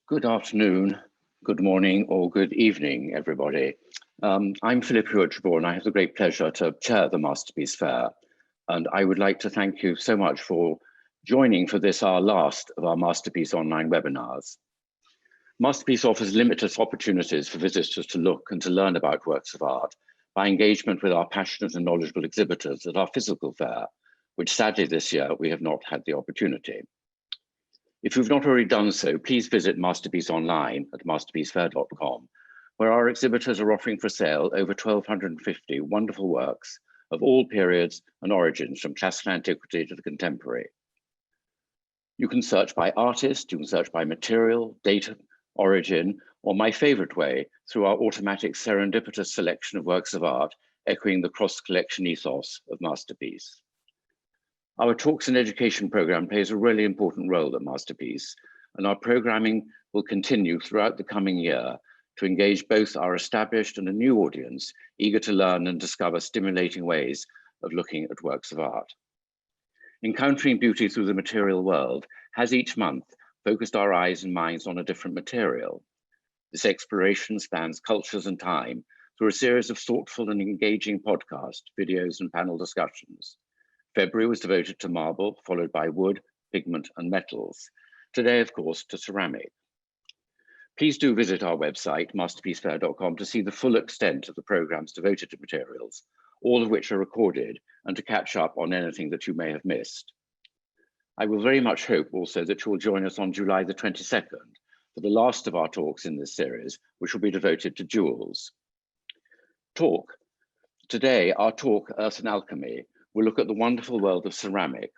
Good afternoon, good morning, or good evening, everybody. I'm Philip Hewitt-Tribor, and I have the great pleasure to chair the Masterpiece Fair. And I would like to thank you so much for joining for this, our last of our Masterpiece online webinars. Masterpiece offers limitless opportunities for visitors to look and to learn about works of art by engagement with our passionate and knowledgeable exhibitors at our physical fair, which sadly this year we have not had the opportunity. If you've not already done so, please visit Masterpiece online at masterpiecefair.com, where our exhibitors are offering for sale over 1,250 wonderful works of all periods and origins, from classical antiquity to the contemporary. You can search by artist, you can search by material, date, origin, or my favorite way, through our automatic serendipitous selection of works of art, echoing the cross-collection ethos of Masterpiece. Our Talks and Education program plays a really important role at Masterpiece, and our programming will continue throughout the coming year to engage both our established and a new audience, eager to learn and discover stimulating ways of looking at works of art. Encountering beauty through the material world has each month focused our eyes and minds on a different material. This exploration spans cultures and time through a series of thoughtful and engaging podcasts, videos, and panel discussions. February was devoted to marble, followed by wood, pigment, and metals. Today, of course, to ceramic. Please do visit our website, masterpiecefair.com, to see the full extent of the programs devoted to materials, all of which are recorded, and to catch up on anything that you may have missed. I will very much hope also that you will join us on July the 22nd for the last of our talks in this series, which will be devoted to jewels. Today, our talk, Earth and Alchemy, will look at the wonderful world of ceramic.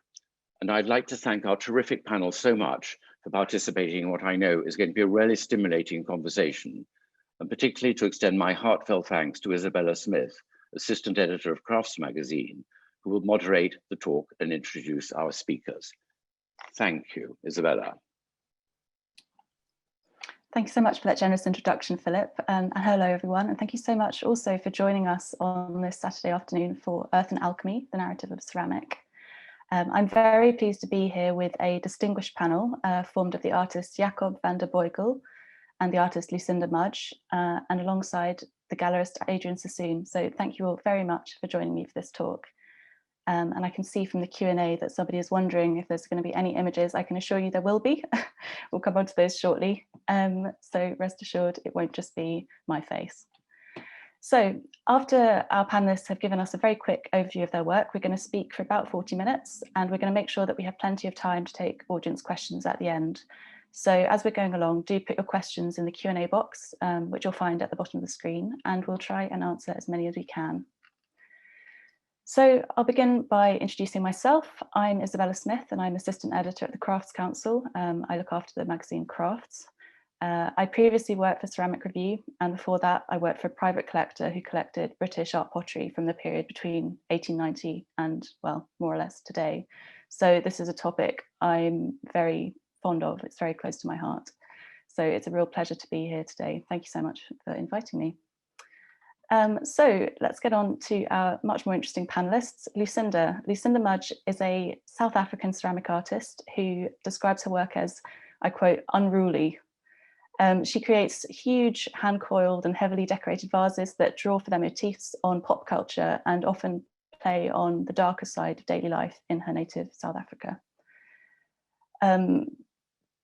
And I'd like to thank our terrific panel so much for participating in what I know is going to be a really stimulating conversation, and particularly to extend my heartfelt thanks to Isabella Smith, Assistant Editor of Crafts Magazine, who will moderate the talk and introduce our speakers. Thank you, Isabella. Thank you so much for that generous introduction, Philip, and hello everyone, and thank you so much also for joining us on this Saturday afternoon for Earth and Alchemy, the narrative of ceramic. I'm very pleased to be here with a distinguished panel formed of the artist Jacob van der Beugel and the artist Lucinda Mudge, and alongside the gallerist Adrian Sassoon. So thank you all very much for joining me for this talk. And I can see from the Q&A that somebody is wondering if there's going to be any images. I can assure you there will be. We'll come on to those shortly. So rest assured, it won't just be my face. So after our panelists have given us a very quick overview of their work, we're going to speak for about 40 minutes, and we're going to make sure that we have plenty of time to take audience questions at the end. So as we're going along, do put your questions in the Q&A box, which you'll find at the bottom of the screen, and we'll try and answer as many as we can. So I'll begin by introducing myself. I'm Isabella Smith, and I'm Assistant Editor at the Crafts Council. I look after the magazine Crafts. I previously worked for Ceramic Review, and before that I worked for a private collector who collected British art pottery from the period between 1890 and, well, more or less today. So this is a topic I'm very fond of. It's very close to my heart. So it's a real pleasure to be here today. Thank you so much for inviting me. So let's get on to our much more interesting panelists. Lucinda Mudge is a South African ceramic artist who describes her work as, I quote, unruly. She creates huge hand-coiled and heavily decorated vases that draw for their motifs on pop culture and often play on the darker side of daily life in her native South Africa.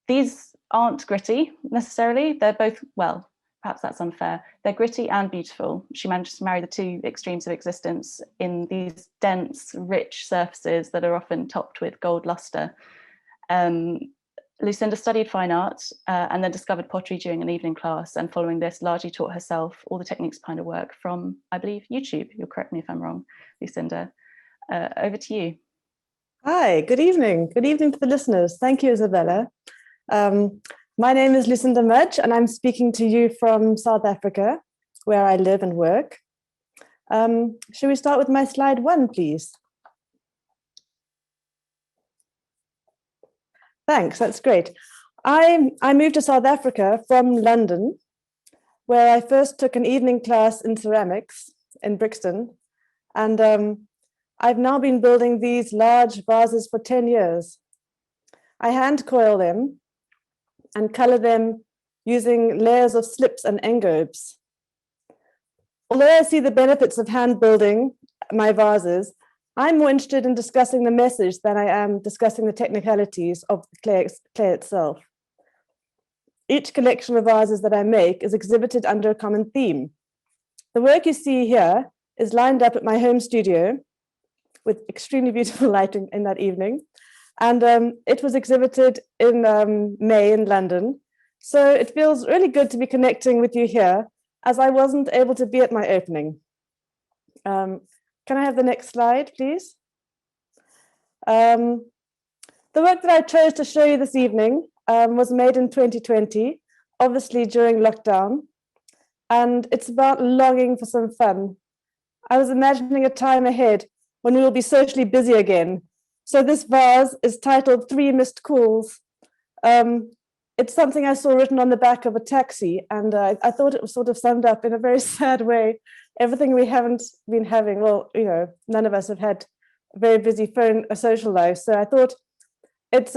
These aren't gritty necessarily. They're both, well, perhaps that's unfair. They're gritty and beautiful. She manages to marry the two extremes of existence in these dense, rich surfaces that are often topped with gold luster. Lucinda studied fine art and then discovered pottery during an evening class, and following this largely taught herself all the techniques behind her work from, I believe, YouTube. You'll correct me if I'm wrong, Lucinda. Over to you. Hi, good evening. Good evening to the listeners. Thank you, Isabella. My name is Lucinda Mudge, and I'm speaking to you from South Africa, where I live and work. Should we start with my slide 1, please? Thanks, that's great. I moved to South Africa from London, where I first took an evening class in ceramics in Brixton. And I've now been building these large vases for 10 years. I hand coil them and color them using layers of slips and engobes. Although I see the benefits of hand building my vases, I'm more interested in discussing the message than I am discussing the technicalities of the clay itself. Each collection of vases that I make is exhibited under a common theme. The work you see here is lined up at my home studio with extremely beautiful lighting in that evening. And it was exhibited in May in London. So it feels really good to be connecting with you here, as I wasn't able to be at my opening. Can I have the next slide, please? The work that I chose to show you this evening was made in 2020, obviously during lockdown, and it's about longing for some fun. I was imagining a time ahead when we will be socially busy again. So this vase is titled 3 Missed Calls. It's something I saw written on the back of a taxi, and I thought it was sort of summed up in a very sad way everything we haven't been having. Well, you know, none of us have had a very busy phone or social life. So I thought it's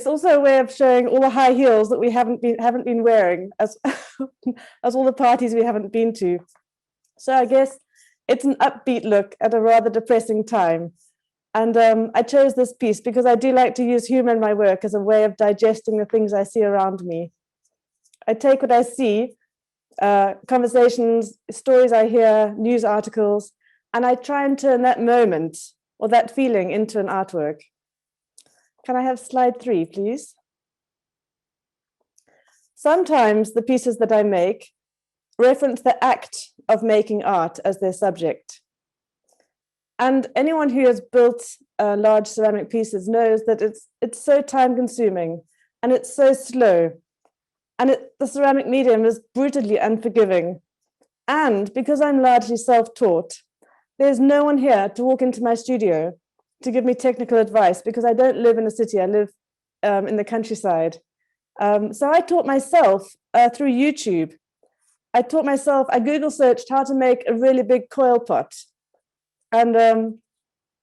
also a way of showing all the high heels that we haven't been wearing as as all the parties we haven't been to. So I guess it's an upbeat look at a rather depressing time. And I chose this piece because I do like to use humor in my work as a way of digesting the things I see around me. I take what I see, conversations, stories I hear, news articles, and I try and turn that moment or that feeling into an artwork. Can I have slide 3, please? Sometimes the pieces that I make reference the act of making art as their subject. And anyone who has built large ceramic pieces knows that it's so time-consuming and it's so slow. And the ceramic medium is brutally unforgiving. And because I'm largely self-taught, there's no one here to walk into my studio to give me technical advice because I don't live in a city, I live in the countryside. So I taught myself through YouTube. I Google searched how to make a really big coil pot. And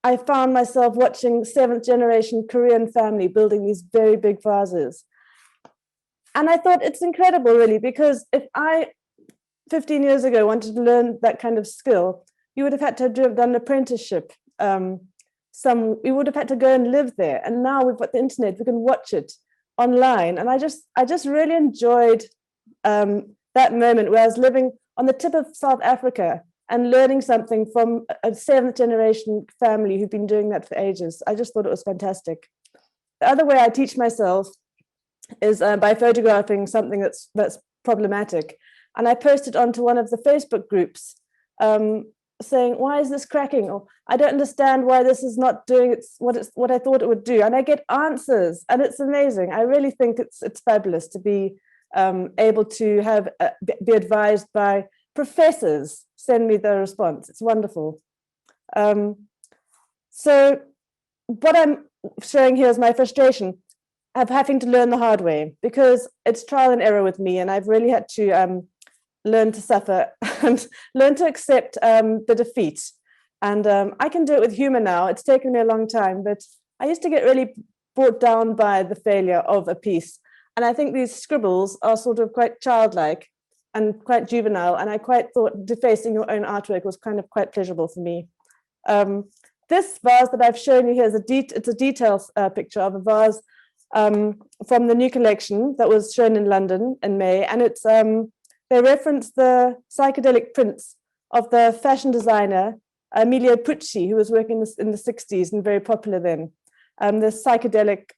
I found myself watching 7th generation Korean family building these very big vases. And I thought it's incredible, really, because if I, 15 years ago, wanted to learn that kind of skill, you would have had to have done an apprenticeship. We would have had to go and live there. And now we've got the internet, we can watch it online. And I just really enjoyed that moment where I was living on the tip of South Africa and learning something from a 7th generation family who've been doing that for ages. I just thought it was fantastic. The other way I teach myself is by photographing something that's problematic. And I posted onto one of the Facebook groups saying, why is this cracking? Or I don't understand why this is not doing what I thought it would do. And I get answers, and it's amazing. I really think it's fabulous to be able to be advised by professors send me the response. It's wonderful. So what I'm showing here is my frustration of having to learn the hard way, because it's trial and error with me, and I've really had to learn to suffer and learn to accept the defeat. And I can do it with humor now. It's taken me a long time, but I used to get really brought down by the failure of a piece. And I think these scribbles are sort of quite childlike and quite juvenile. And I quite thought defacing your own artwork was kind of quite pleasurable for me. This vase that I've shown you here is it's a detailed picture of a vase from the new collection that was shown in London in May. And it's they reference the psychedelic prints of the fashion designer Emilio Pucci, who was working in the 60s and very popular then. The psychedelic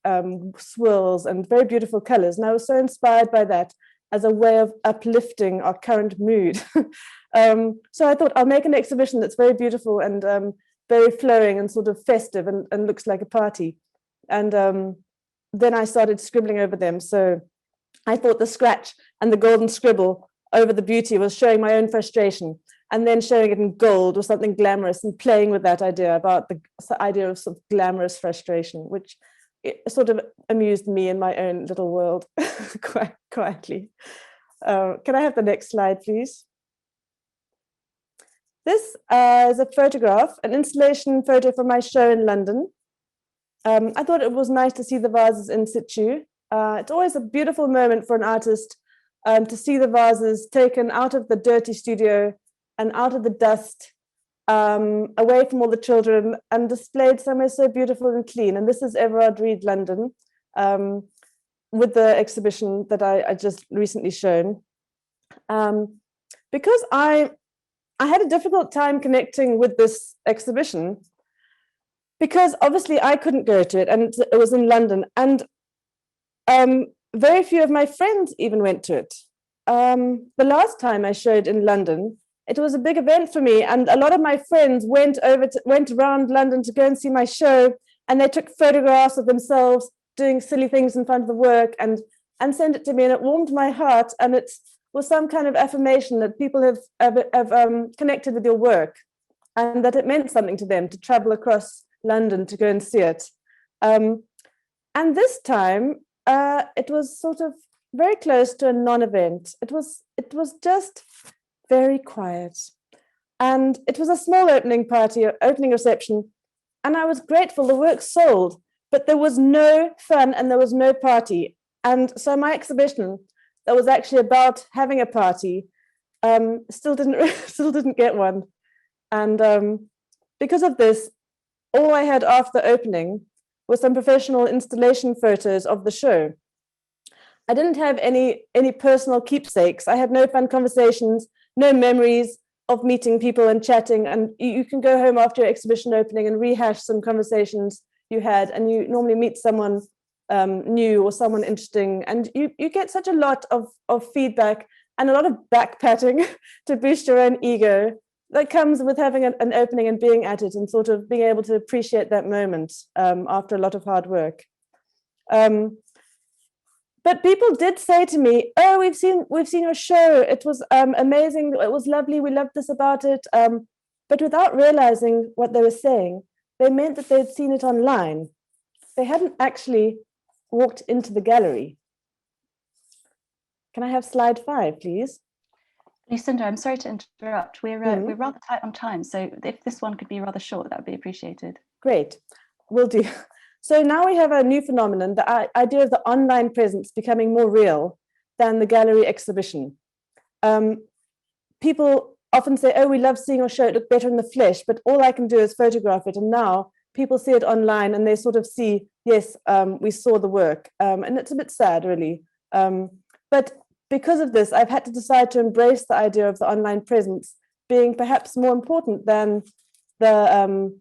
swirls and very beautiful colors. And I was so inspired by that as a way of uplifting our current mood. So I thought I'll make an exhibition that's very beautiful and very flowing and sort of festive and looks like a party. And then I started scribbling over them. So I thought the scratch and the golden scribble over the beauty was showing my own frustration, and then showing it in gold was something glamorous, and playing with that idea about the idea of sort of glamorous frustration, which it sort of amused me in my own little world quite quietly. Can I have the next slide, please? This is a photograph, an installation photo from my show in London. I thought it was nice to see the vases in situ, It's always a beautiful moment for an artist to see the vases taken out of the dirty studio and out of the dust, away from all the children, and displayed somewhere so beautiful and clean. And this is Everard Reed, London, with the exhibition that I just recently shown. Because I had a difficult time connecting with this exhibition, because obviously I couldn't go to it, and it was in London, and very few of my friends even went to it. The last time I showed in London, it was a big event for me, and a lot of my friends went around London to go and see my show, and they took photographs of themselves doing silly things in front of the work and sent it to me, and it warmed my heart, and it was some kind of affirmation that people have connected with your work, and that it meant something to them to travel across London to go and see it. And this time, it was sort of very close to a non-event. It was just very quiet, and it was a small opening reception, and I was grateful. The work sold, but there was no fun and there was no party. And so my exhibition, that was actually about having a party, still didn't get one. And because of this, all I had after the opening was some professional installation photos of the show. I didn't have any personal keepsakes. I had no fun conversations, no memories of meeting people and chatting. And you can go home after your exhibition opening and rehash some conversations you had, and you normally meet someone new or someone interesting, and you get such a lot of feedback and a lot of back patting to boost your own ego that comes with having an opening and being at it and sort of being able to appreciate that moment after a lot of hard work. But people did say to me, "Oh, we've seen your show. It was amazing. It was lovely. We loved this about it." But without realizing what they were saying, they meant that they'd seen it online. They hadn't actually walked into the gallery. Can I have slide 5, please? Lucinda, I'm sorry to interrupt. We're rather tight on time, so if this one could be rather short, that would be appreciated. Great, will do. So now we have a new phenomenon, the idea of the online presence becoming more real than the gallery exhibition. People often say, "Oh, we love seeing your show, it looked better in the flesh," but all I can do is photograph it. And now people see it online and they sort of see, yes, we saw the work. And it's a bit sad, really. But because of this, I've had to decide to embrace the idea of the online presence being perhaps more important than the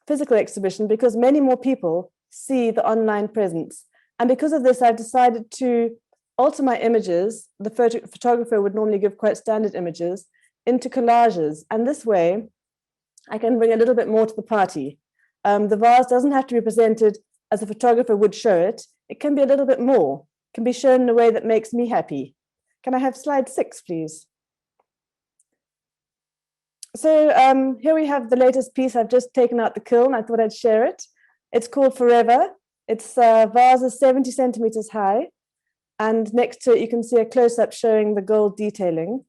physical exhibition, because many more people see the online presence. And because of this, I've decided to alter my images. The photographer would normally give quite standard images into collages. And this way, I can bring a little bit more to the party. The vase doesn't have to be presented as a photographer would show it. It can be a little bit more. It can be shown in a way that makes me happy. Can I have slide 6, please? So here we have the latest piece. I've just taken out the kiln. I thought I'd share it. It's called Forever. Its vase is 70 centimeters high. And next to it, you can see a close-up showing the gold detailing.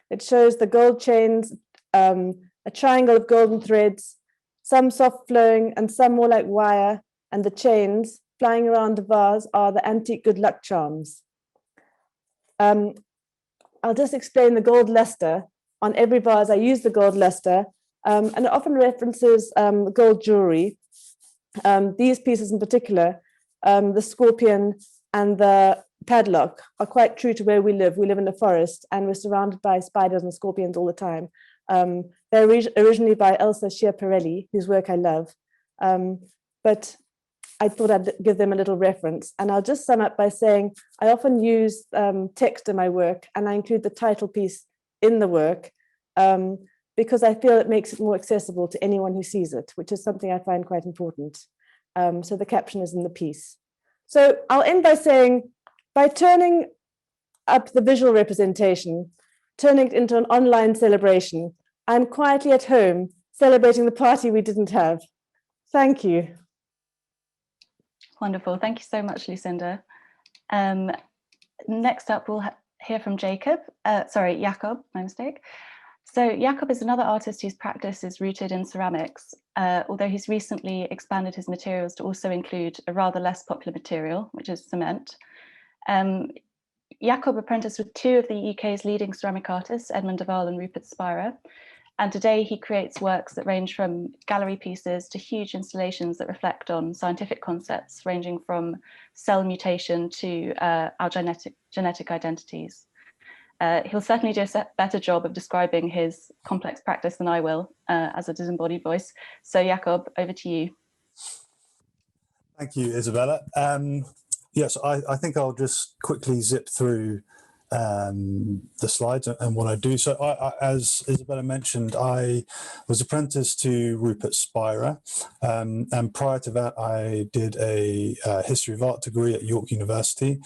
It shows the gold chains, a triangle of golden threads, some soft flowing and some more like wire, and the chains flying around the vase are the antique good luck charms. I'll just explain the gold luster. On every vase, I use the gold luster, and it often references gold jewelry. These pieces in particular, the scorpion and the padlock, are quite true to where we live. We live in a forest, and we're surrounded by spiders and scorpions all the time. They're originally by Elsa Schiaparelli, whose work I love, but I thought I'd give them a little reference. And I'll just sum up by saying I often use text in my work, and I include the title piece in the work because I feel it makes it more accessible to anyone who sees it, which is something I find quite important. So the caption is in the piece. So I'll end by saying, by turning up the visual representation, turning it into an online celebration, I'm quietly at home celebrating the party we didn't have. Thank you. Wonderful. Thank you so much, Lucinda. Next up, we'll hear from Jacob. Jakob, my mistake. So Jakob is another artist whose practice is rooted in ceramics, although he's recently expanded his materials to also include a rather less popular material, which is cement. Jacob apprenticed with two of the UK's leading ceramic artists, Edmund de Waal and Rupert Spira, and today he creates works that range from gallery pieces to huge installations that reflect on scientific concepts ranging from cell mutation to our genetic identities. He'll certainly do a better job of describing his complex practice than I will as a disembodied voice. So Jacob, over to you. Thank you, Isabella. Yes, I think I'll just quickly zip through the slides and what I do. So as Isabella mentioned, I was apprenticed to Rupert Spira, and prior to that I did a history of art degree at York University,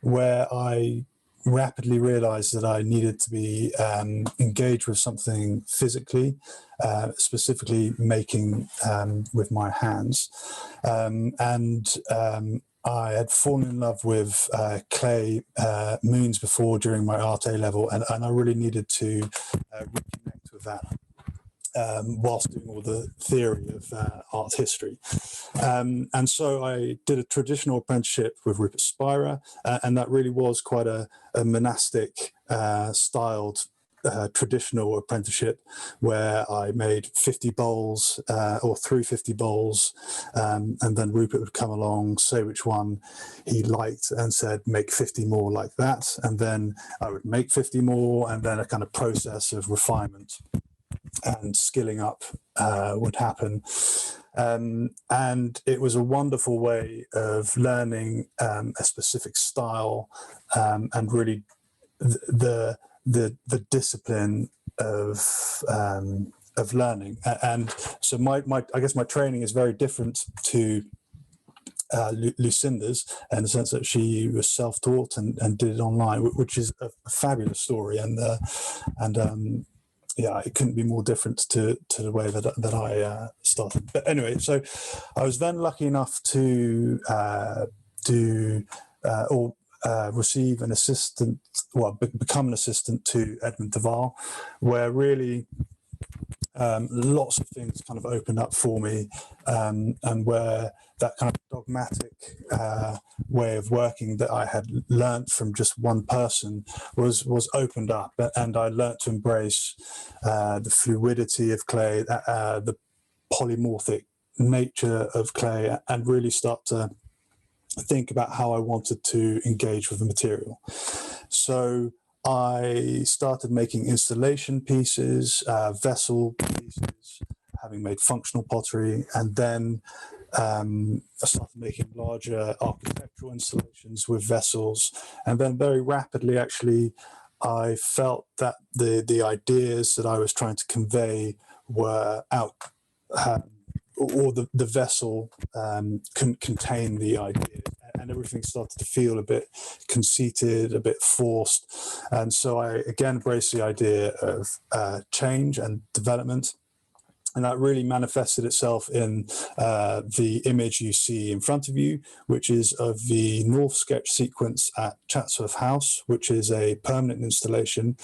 where I rapidly realized that I needed to be engaged with something physically, specifically making with my hands, and I had fallen in love with clay moons before during my art A level, and I really needed to reconnect with that whilst doing all the theory of art history. And so I did a traditional apprenticeship with Rupert Spira, and that really was quite a monastic styled traditional apprenticeship, where I made 50 bowls or threw 50 bowls, and then Rupert would come along, say which one he liked, and said make 50 more like that, and then I would make 50 more, and then a kind of process of refinement and skilling up would happen. And it was a wonderful way of learning a specific style, and really the discipline of learning. And so I guess my training is very different to Lucinda's, in the sense that she was self-taught and did it online, which is a fabulous story. And yeah, it couldn't be more different to the way that I started. But anyway, so I was then lucky enough to receive an assistant, become an assistant to Edmund de Waal, where really lots of things kind of opened up for me, and where that kind of dogmatic way of working that I had learnt from just one person was opened up, and I learnt to embrace the fluidity of clay, the polymorphic nature of clay, and really start to think about how I wanted to engage with the material. So I started making installation pieces, vessel pieces, having made functional pottery, and then I started making larger architectural installations with vessels. And then very rapidly, actually, I felt that the ideas that I was trying to convey were out, or the vessel couldn't contain the ideas, and everything started to feel a bit conceited, a bit forced. And so I again embraced the idea of change and development. And that really manifested itself in the image you see in front of you, which is of the North Sketch sequence at Chatsworth House, which is a permanent installation.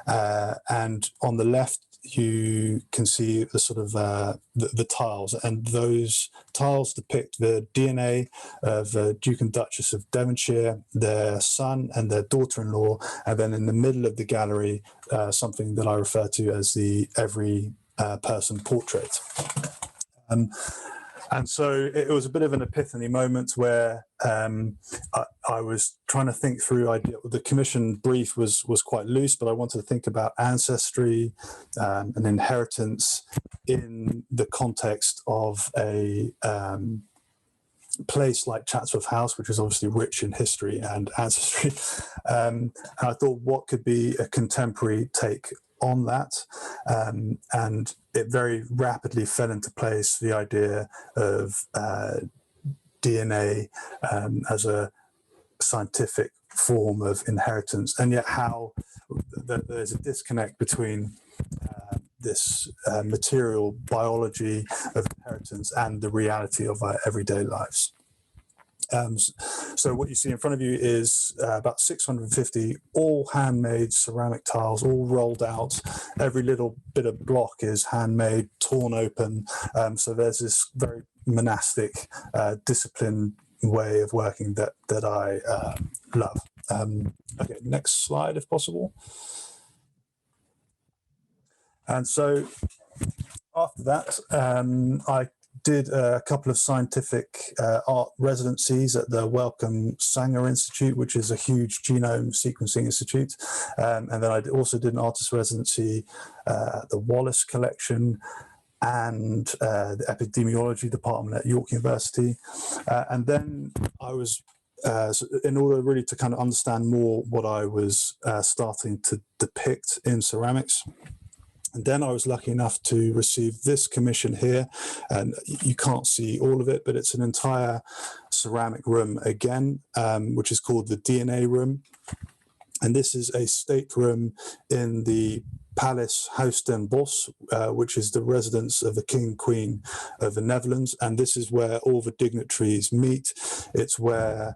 And on the left, you can see the sort of the tiles, and those tiles depict the DNA of the Duke and Duchess of Devonshire, their son and their daughter-in-law, and then in the middle of the gallery, something that I refer to as the every person portrait. And so it was a bit of an epiphany moment where I was trying to think through the commission brief was quite loose, but I wanted to think about ancestry and inheritance in the context of a place like Chatsworth House, which is obviously rich in history and ancestry. And I thought, what could be a contemporary take on that? And it very rapidly fell into place, the idea of DNA as a scientific form of inheritance, and yet how there's a disconnect between this material biology of inheritance and the reality of our everyday lives. So what you see in front of you is about 650 all handmade ceramic tiles, all rolled out. Every little bit of block is handmade, torn open. So there's this very monastic discipline way of working that I love. Okay, next slide if possible. And so after that, I did a couple of scientific art residencies at the Wellcome Sanger Institute, which is a huge genome sequencing institute. And then I also did an artist residency at the Wallace Collection and the epidemiology department at York University. And then I was, in order really to kind of understand more what I was starting to depict in ceramics, and then I was lucky enough to receive this commission here, and you can't see all of it, but it's an entire ceramic room again, which is called the DNA room. And this is a stateroom in the Palace Huis ten Bosch, which is the residence of the King and Queen of the Netherlands. And this is where all the dignitaries meet. It's where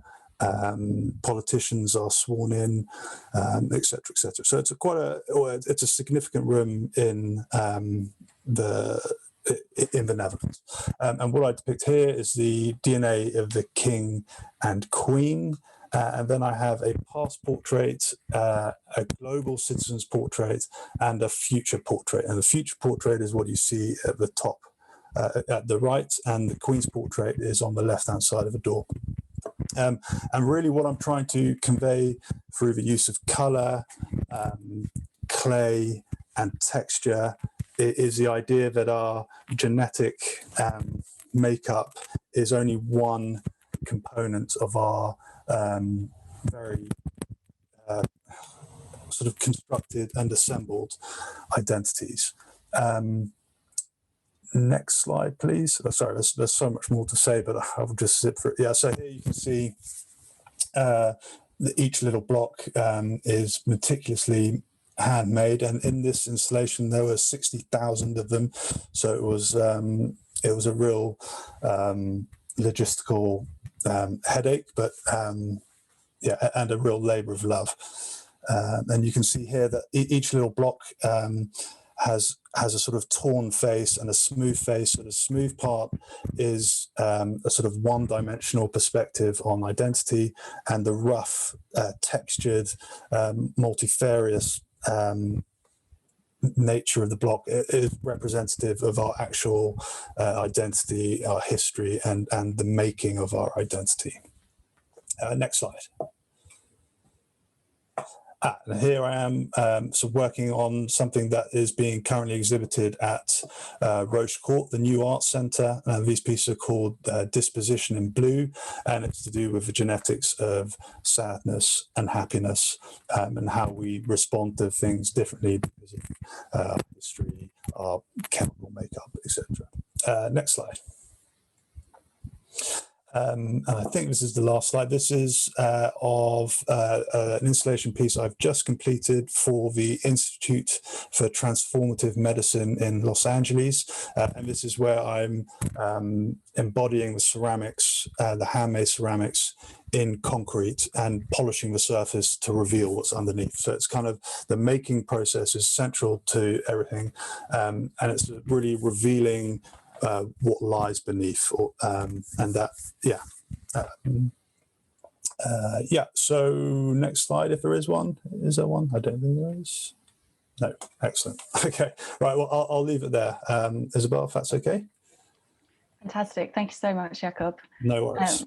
politicians are sworn in, etc., etc. So it's it's a significant room in the Netherlands. And what I depict here is the DNA of the King and Queen. And then I have a past portrait, a global citizen's portrait, and a future portrait. And the future portrait is what you see at the top, at the right, and the Queen's portrait is on the left-hand side of the door. And really what I'm trying to convey through the use of colour, clay and texture is the idea that our genetic makeup is only one component of our very sort of constructed and assembled identities. Next slide, please. Oh, sorry, there's so much more to say, but I'll just zip through it. Yeah, so here you can see each little block is meticulously handmade, and in this installation there were 60,000 of them. So it was a real logistical headache, but yeah, and a real labour of love. And you can see here that each little block has a sort of torn face and a smooth face. So the smooth part is a sort of one-dimensional perspective on identity, and the rough, textured, multifarious nature of the block is representative of our actual identity, our history, and the making of our identity. Next slide. And here I am working on something that is being currently exhibited at Roche Court, the new art centre. These pieces are called Disposition in Blue, and it's to do with the genetics of sadness and happiness, and how we respond to things differently because of our history, our chemical makeup, etc. Next slide. And I think this is the last slide. This is of an installation piece I've just completed for the Institute for Transformative Medicine in Los Angeles. And this is where I'm embodying the ceramics, the handmade ceramics in concrete, and polishing the surface to reveal what's underneath. So it's kind of, the making process is central to everything. And it's really revealing what lies beneath, and that, yeah. Yeah, so next slide, if there is one. Is there one? I don't think there is. No, excellent. Okay, right, well, I'll leave it there. Isabel, if that's okay? Fantastic, thank you so much, Jakob. No worries.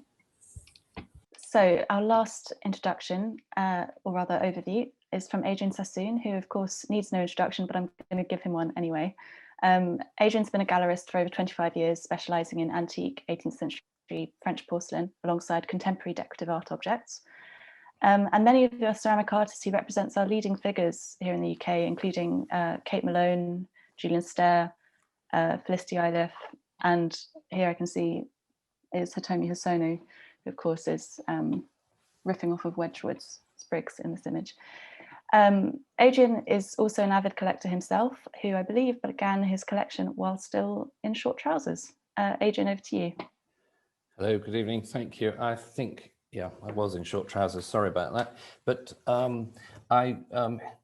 So our last introduction, or rather overview, is from Adrian Sassoon, who of course needs no introduction, but I'm going to give him one anyway. Adrian's been a gallerist for over 25 years, specialising in antique 18th century French porcelain alongside contemporary decorative art objects. And many of the ceramic artists he represents are leading figures here in the UK, including Kate Malone, Julian Stair, Felicity Iliff, and here I can see is Hitomi Hosono, who of course is riffing off of Wedgwood's sprigs in this image. Adrian is also an avid collector himself, who I believe began his collection while still in short trousers. Adrian, over to you. Hello, good evening, thank you. I think, yeah, I was in short trousers, sorry about that. But I'm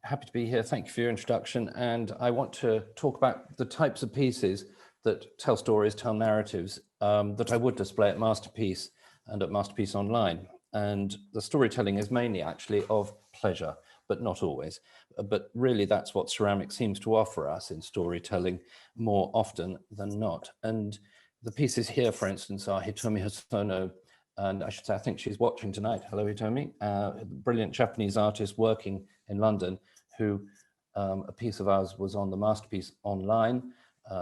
happy to be here, thank you for your introduction. And I want to talk about the types of pieces that tell stories, tell narratives, that I would display at Masterpiece, and at Masterpiece Online. And the storytelling is mainly actually of pleasure, but not always. But really that's what ceramics seems to offer us in storytelling more often than not. And the pieces here, for instance, are Hitomi Hosono, and I should say, I think she's watching tonight. Hello, Hitomi, a brilliant Japanese artist working in London, who a piece of ours was on the Masterpiece Online,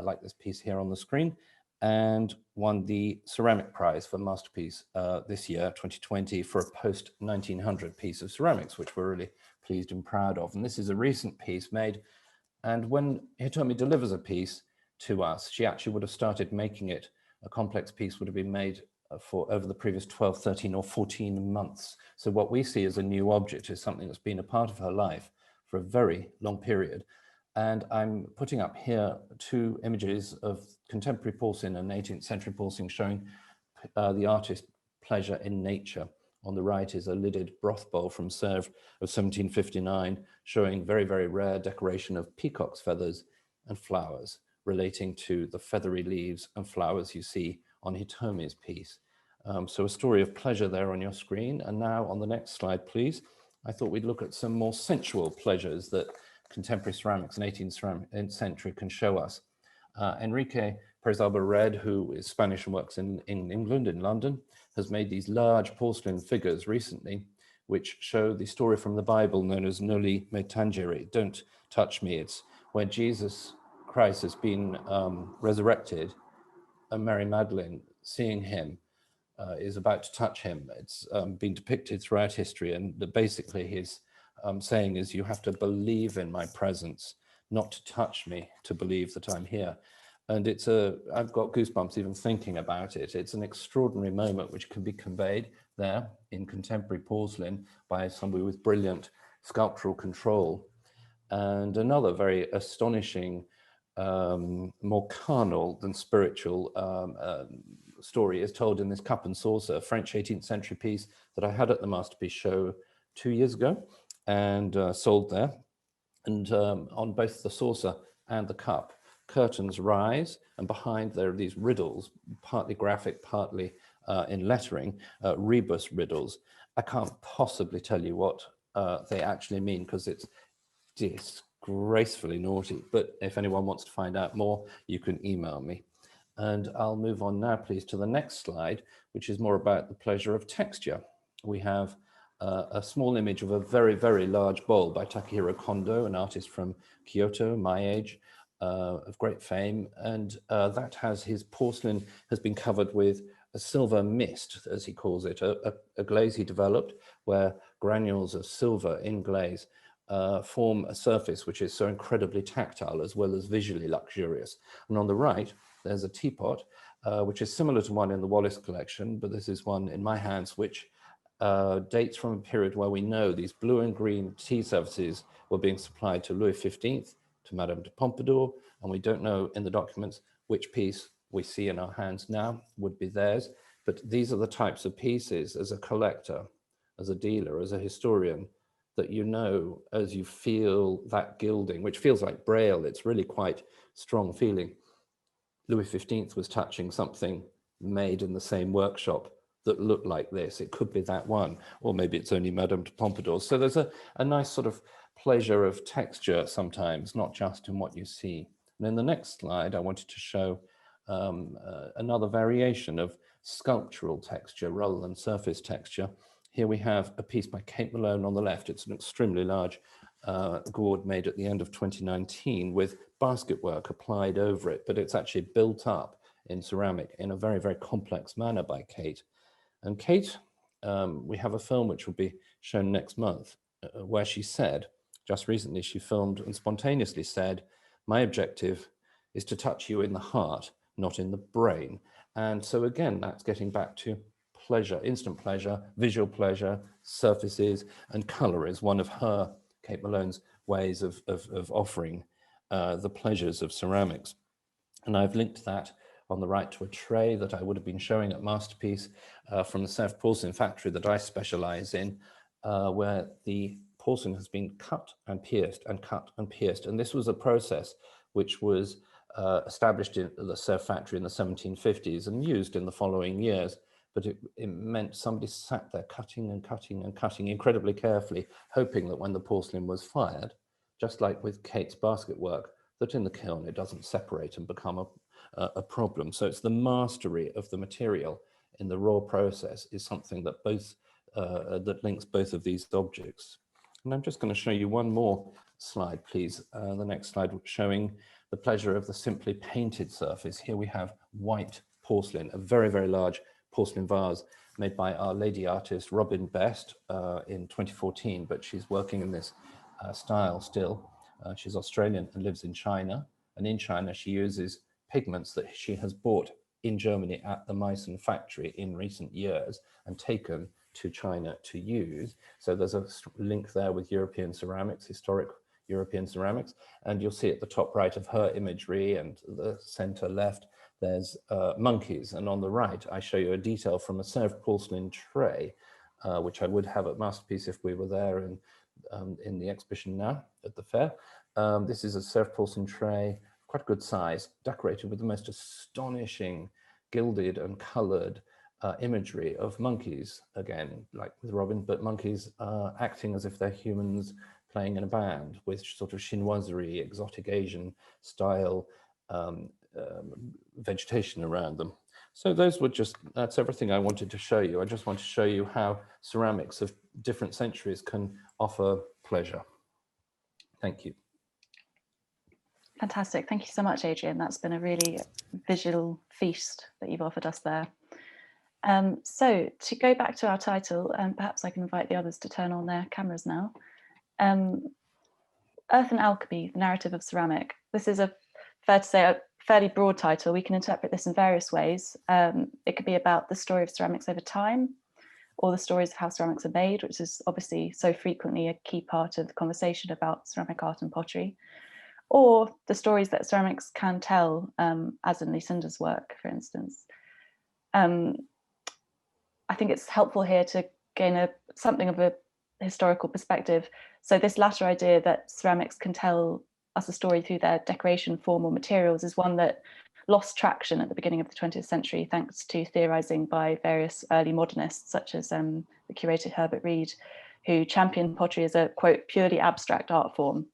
like this piece here on the screen, and won the Ceramic Prize for Masterpiece this year, 2020, for a post-1900 piece of ceramics, which we're really pleased and proud of. And this is a recent piece made, and when Hitomi delivers a piece to us, she actually would have started making it. A complex piece would have been made for over the previous 12, 13 or 14 months. So what we see as a new object is something that's been a part of her life for a very long period. And I'm putting up here 2 images of contemporary porcelain and 18th century porcelain showing the artist's pleasure in nature. On the right is a lidded broth bowl from Sèvres of 1759, showing very, very rare decoration of peacock's feathers and flowers, relating to the feathery leaves and flowers you see on Hitomi's piece. So a story of pleasure there on your screen. And now on the next slide, please. I thought we'd look at some more sensual pleasures that contemporary ceramics and 18th century can show us. Enrique Pérez-Alba-Red, who is Spanish and works in England, in London, has made these large porcelain figures recently, which show the story from the Bible known as Noli Me Tangere, don't touch me. It's where Jesus Christ has been resurrected, and Mary Magdalene, seeing him, is about to touch him. It's been depicted throughout history, and basically his saying is, you have to believe in my presence, not to touch me, to believe that I'm here. And I've got goosebumps even thinking about it. It's an extraordinary moment which can be conveyed there in contemporary porcelain by somebody with brilliant sculptural control. And another very astonishing, more carnal than spiritual story is told in this cup and saucer, French 18th century piece that I had at the Masterpiece show 2 years ago and sold there. And on both the saucer and the cup, curtains rise, and behind there are these riddles, partly graphic, partly in lettering, rebus riddles. I can't possibly tell you what they actually mean because it's disgracefully naughty, but if anyone wants to find out more, you can email me. And I'll move on now, please, to the next slide, which is more about the pleasure of texture. We have a small image of a very, very large bowl by Takahiro Kondo, an artist from Kyoto, my age, of great fame. And that has his porcelain has been covered with a silver mist, as he calls it, a glaze he developed where granules of silver in glaze form a surface which is so incredibly tactile as well as visually luxurious. And on the right, there's a teapot, which is similar to one in the Wallace collection, but this is one in my hands, which dates from a period where we know these blue and green tea services were being supplied to Louis XV, to Madame de Pompadour, and we don't know in the documents which piece we see in our hands now would be theirs. But these are the types of pieces as a collector, as a dealer, as a historian, that you know as you feel that gilding, which feels like braille. It's really quite strong feeling. Louis XV was touching something made in the same workshop that looked like this. It could be that one, or maybe it's only Madame de Pompadour. So there's a nice sort of pleasure of texture sometimes, not just in what you see. And in the next slide, I wanted to show another variation of sculptural texture rather than surface texture. Here we have a piece by Kate Malone on the left. It's an extremely large gourd made at the end of 2019 with basket work applied over it, but it's actually built up in ceramic in a very, very complex manner by Kate. And Kate, we have a film which will be shown next month where she said, just recently she filmed and spontaneously said, my objective is to touch you in the heart, not in the brain. And so again, that's getting back to pleasure, instant pleasure, visual pleasure, surfaces, and color is one of her, Kate Malone's, ways of offering the pleasures of ceramics. And I've linked that on the right to a tray that I would have been showing at Masterpiece from the Sèvres porcelain factory that I specialize in, where the porcelain has been cut and pierced and cut and pierced. And this was a process which was established in the Sèvres factory in the 1750s and used in the following years. but it meant somebody sat there cutting and cutting and cutting incredibly carefully, hoping that when the porcelain was fired, just like with Kate's basket work, that in the kiln it doesn't separate and become a problem. So it's the mastery of the material in the raw process is something that that links both of these objects. And I'm just going to show you one more slide, please. The next slide showing the pleasure of the simply painted surface. Here we have white porcelain, a very, very large porcelain vase made by our lady artist Robin Best in 2014, but she's working in this style still. She's Australian and lives in China. And in China, she uses pigments that she has bought in Germany at the Meissen factory in recent years and taken to China to use. So there's a link there with European ceramics, historic European ceramics. And you'll see at the top right of her imagery and the center left, there's monkeys. And on the right, I show you a detail from a served porcelain tray, which I would have at Masterpiece if we were there in the exhibition now at the fair. This is a served porcelain tray, quite good size, decorated with the most astonishing gilded and colored imagery of monkeys, again, like with Robin, but monkeys acting as if they're humans playing in a band with sort of chinoiserie, exotic Asian style vegetation around them. So those were that's everything I wanted to show you. I just want to show you how ceramics of different centuries can offer pleasure. Thank you. Fantastic. Thank you so much, Adrian. That's been a really visual feast that you've offered us there. So to go back to our title, perhaps I can invite the others to turn on their cameras now. Earth and Alchemy, the narrative of ceramic. This is fair to say, a fairly broad title. We can interpret this in various ways. It could be about the story of ceramics over time, or the stories of how ceramics are made, which is obviously so frequently a key part of the conversation about ceramic art and pottery, or the stories that ceramics can tell, as in Lucinda's work, for instance. I think it's helpful here to gain something of a historical perspective. So this latter idea that ceramics can tell us a story through their decoration, form, or materials is one that lost traction at the beginning of the 20th century, thanks to theorizing by various early modernists, such as the curator Herbert Reed, who championed pottery as a, quote, purely abstract art form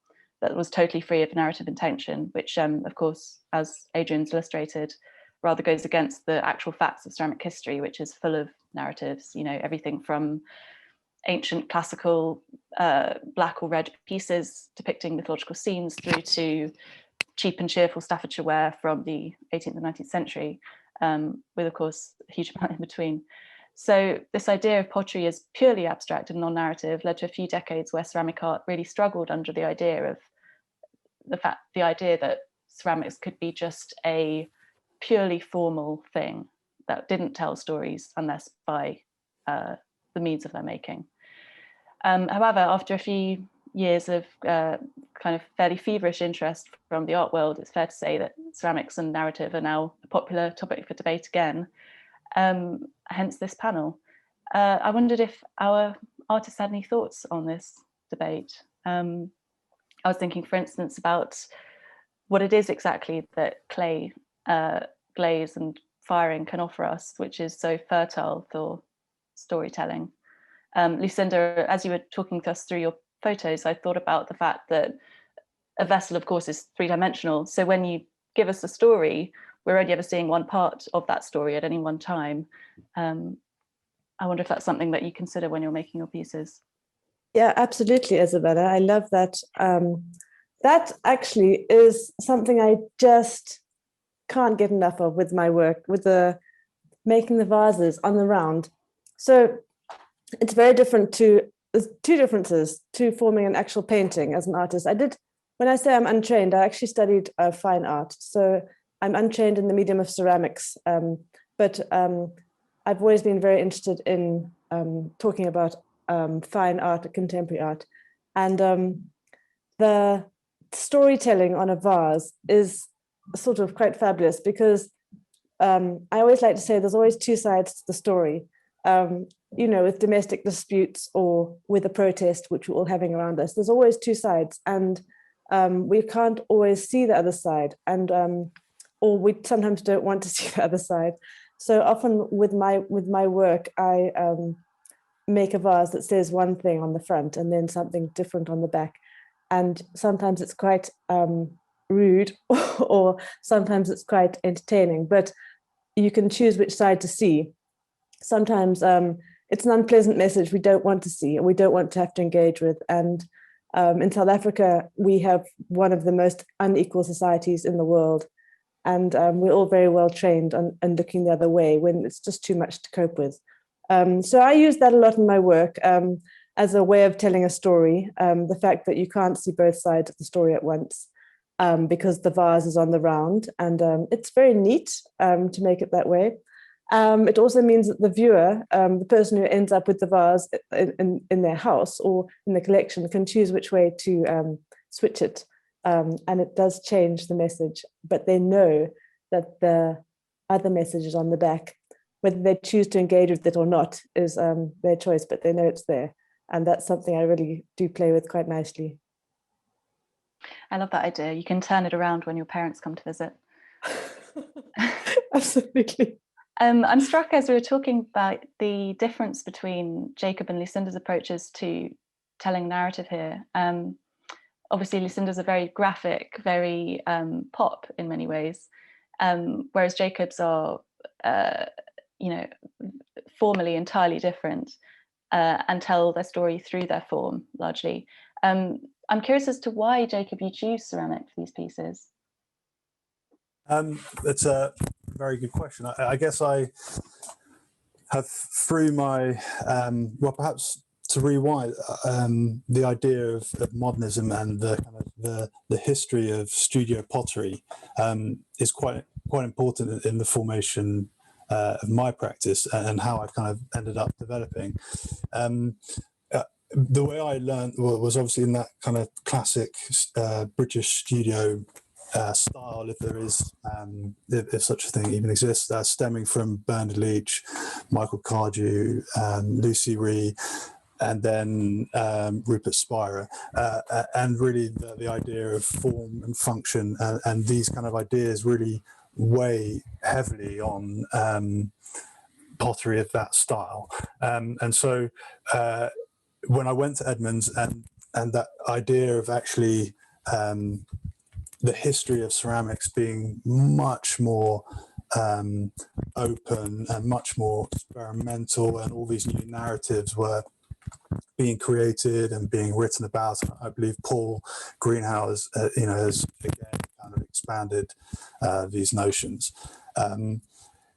that was totally free of narrative intention, which, of course, as Adrian's illustrated, rather goes against the actual facts of ceramic history, which is full of narratives, you know, everything from ancient classical black or red pieces depicting mythological scenes through to cheap and cheerful Staffordshire ware from the 18th and 19th century, with, of course, a huge amount in between. So this idea of pottery as purely abstract and non-narrative led to a few decades where ceramic art really struggled under the idea that ceramics could be just a purely formal thing that didn't tell stories unless by the means of their making. However, after a few years of kind of fairly feverish interest from the art world, it's fair to say that ceramics and narrative are now a popular topic for debate again, hence this panel. I wondered if our artists had any thoughts on this debate. I was thinking, for instance, about what it is exactly that clay, glaze and firing can offer us, which is so fertile for storytelling. Lucinda, as you were talking to us through your photos, I thought about the fact that a vessel, of course, is three-dimensional. So when you give us a story, we're only ever seeing one part of that story at any one time. I wonder if that's something that you consider when you're making your pieces. Yeah, absolutely, Isabella. I love that. That actually is something I just can't get enough of with my work, with the making the vases on the round. So it's very different there's two differences to forming an actual painting as an artist. When I say I'm untrained, I actually studied fine art. So I'm untrained in the medium of ceramics, but I've always been very interested in talking about fine art, contemporary art. And the storytelling on a vase is sort of quite fabulous because I always like to say there's always two sides to the story. You know, with domestic disputes or with a protest, which we're all having around us, there's always two sides, and we can't always see the other side, and or we sometimes don't want to see the other side. So often with my work, I make a vase that says one thing on the front and then something different on the back. And sometimes it's quite rude or sometimes it's quite entertaining, but you can choose which side to see. Sometimes it's an unpleasant message we don't want to see and we don't want to have to engage with. And in South Africa, we have one of the most unequal societies in the world. And we're all very well trained on looking the other way when it's just too much to cope with. So I use that a lot in my work as a way of telling a story. The fact that you can't see both sides of the story at once because the vase is on the round, and it's very neat to make it that way. It also means that the viewer, the person who ends up with the vase in their house or in the collection, can choose which way to switch it. And it does change the message, but they know that the other message is on the back. Whether they choose to engage with it or not is their choice, but they know it's there. And that's something I really do play with quite nicely. I love that idea. You can turn it around when your parents come to visit. Absolutely. I'm struck as we were talking about the difference between Jacob and Lucinda's approaches to telling narrative here. Obviously, Lucinda's a very graphic, very pop in many ways, whereas Jacob's are, formally entirely different and tell their story through their form largely. I'm curious as to why, Jacob, you choose ceramic for these pieces. That's a very good question. I guess I have, through my, perhaps to rewind, the idea of modernism and the kind of the history of studio pottery is quite important in the formation of my practice and how I kind of ended up developing. The way I learned was obviously in that kind of classic British studio style, if there is, if such a thing even exists, stemming from Bernard Leach, Michael Cardew, Lucy Ree, and then Rupert Spira, and really the idea of form and function, and these kind of ideas really weigh heavily on pottery of that style. And so when I went to Edmonds and that idea of actually the history of ceramics being much more open and much more experimental, and all these new narratives were being created and being written about. I believe Paul Greenhouse, has again kind of expanded these notions.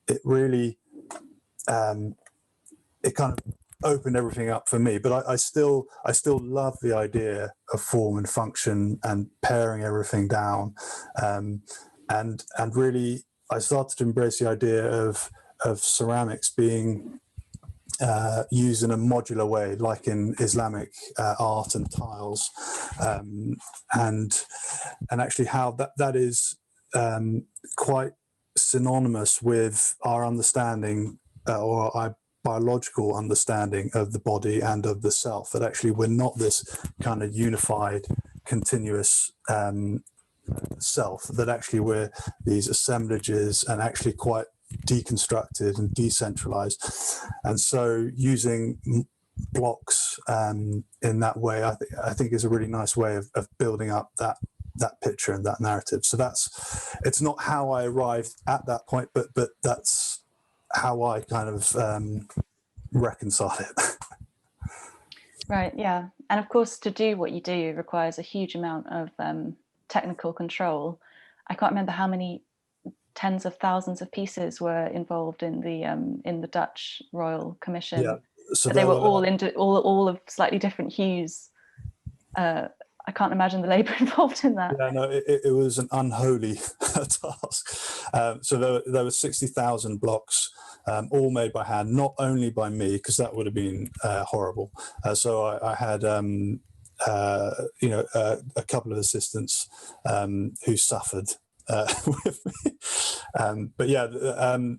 It really, it kind of opened everything up for me, but I still love the idea of form and function and paring everything down, and really I started to embrace the idea of ceramics being used in a modular way, like in Islamic art and tiles, and actually how that is quite synonymous with our understanding or our biological understanding of the body and of the self, that actually we're not this kind of unified, continuous self, that actually we're these assemblages and actually quite deconstructed and decentralized. And so using blocks in that way, I think is a really nice way of building up that picture and that narrative. So it's not how I arrived at that point, but that's how I kind of reconcile it. Right, yeah. And of course, to do what you do requires a huge amount of technical control. I can't remember how many tens of thousands of pieces were involved in the Dutch Royal Commission. Yeah, so they were all of slightly different hues. I can't imagine the labour involved in that. Yeah, no, it was an unholy task. So there were 60,000 blocks, all made by hand, not only by me, because that would have been horrible. So I had, a couple of assistants who suffered with me. But yeah,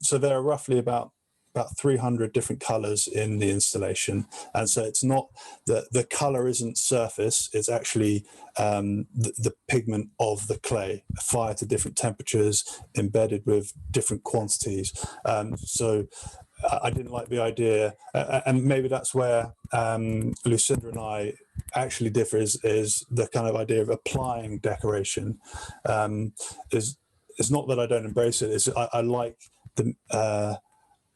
so there are roughly about about 300 different colors in the installation. And so it's not the color isn't surface, it's actually the pigment of the clay, fired to different temperatures, embedded with different quantities. So I didn't like the idea, and maybe that's where Lucinda and I actually differ, is the kind of idea of applying decoration. It's not that I don't embrace it, it's I like the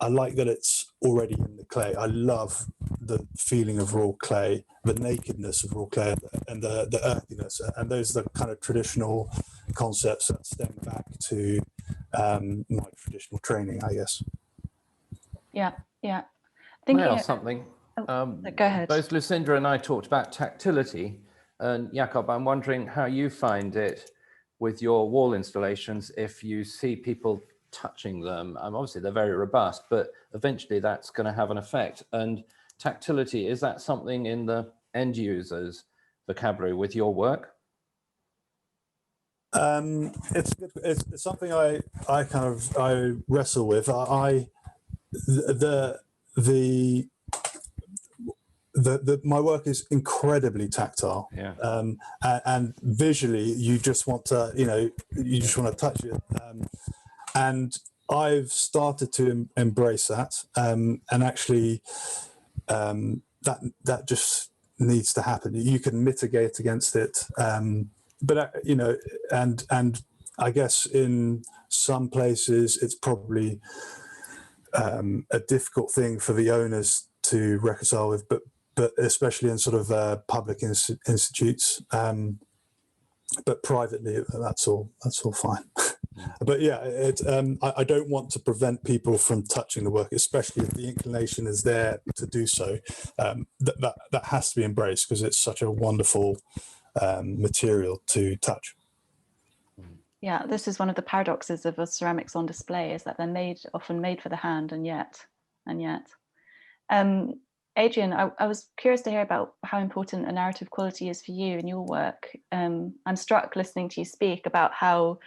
I like that it's already in the clay. I love the feeling of raw clay, the nakedness of raw clay, and the earthiness. And those are the kind of traditional concepts that stem back to my traditional training, I guess. Yeah, yeah. Can I ask something? Go ahead. Both Lucinda and I talked about tactility, and Jakob, I'm wondering how you find it with your wall installations if you see people touching them. Obviously they're very robust, but eventually that's going to have an effect. And tactility, is that something in the end user's vocabulary with your work? It's something I wrestle with. My work is incredibly tactile, yeah. And visually you just want to, you just want to touch it. And I've started to embrace that, and actually, that just needs to happen. You can mitigate against it, but and I guess in some places it's probably a difficult thing for the owners to reconcile with, but especially in sort of public institutes. But privately, that's all fine. But yeah, I don't want to prevent people from touching the work, especially if the inclination is there to do so. That has to be embraced because it's such a wonderful material to touch. Yeah, this is one of the paradoxes of the ceramics on display, is that they're often made for the hand, and yet. Adrian, I was curious to hear about how important a narrative quality is for you in your work. I'm struck listening to you speak about how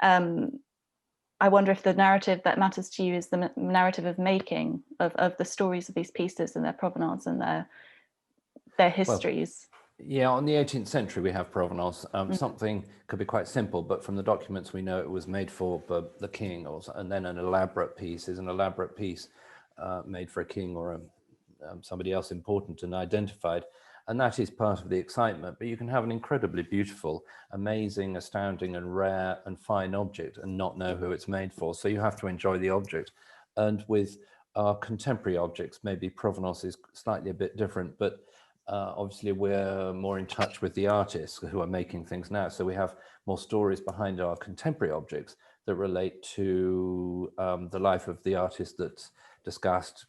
I wonder if the narrative that matters to you is the narrative of making, of the stories of these pieces and their provenance and their histories. Well, yeah, on the 18th century we have provenance. Something could be quite simple, but from the documents we know it was made for the king, and then an elaborate piece is an elaborate piece made for a king or somebody else important and identified, and that is part of the excitement. But you can have an incredibly beautiful, amazing, astounding and rare and fine object and not know who it's made for, so you have to enjoy the object. And with our contemporary objects, maybe provenance is slightly a bit different, but obviously we're more in touch with the artists who are making things now, so we have more stories behind our contemporary objects that relate to the life of the artist that's discussed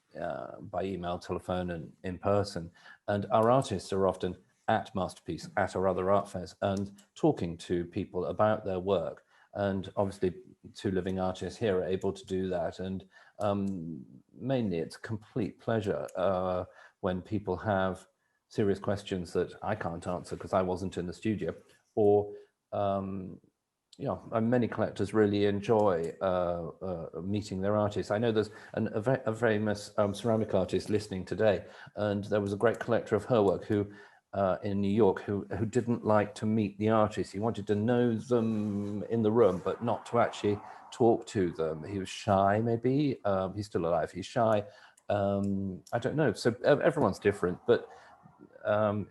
by email, telephone and in person. And our artists are often at Masterpiece, at our other art fairs, and talking to people about their work. And obviously two living artists here are able to do that. And mainly it's a complete pleasure when people have serious questions that I can't answer because I wasn't in the studio, or many collectors really enjoy meeting their artists. I know there's a famous ceramic artist listening today, and there was a great collector of her work who in New York who didn't like to meet the artists. He wanted to know them in the room, but not to actually talk to them. He was shy, maybe. He's still alive. He's shy. I don't know. So everyone's different, but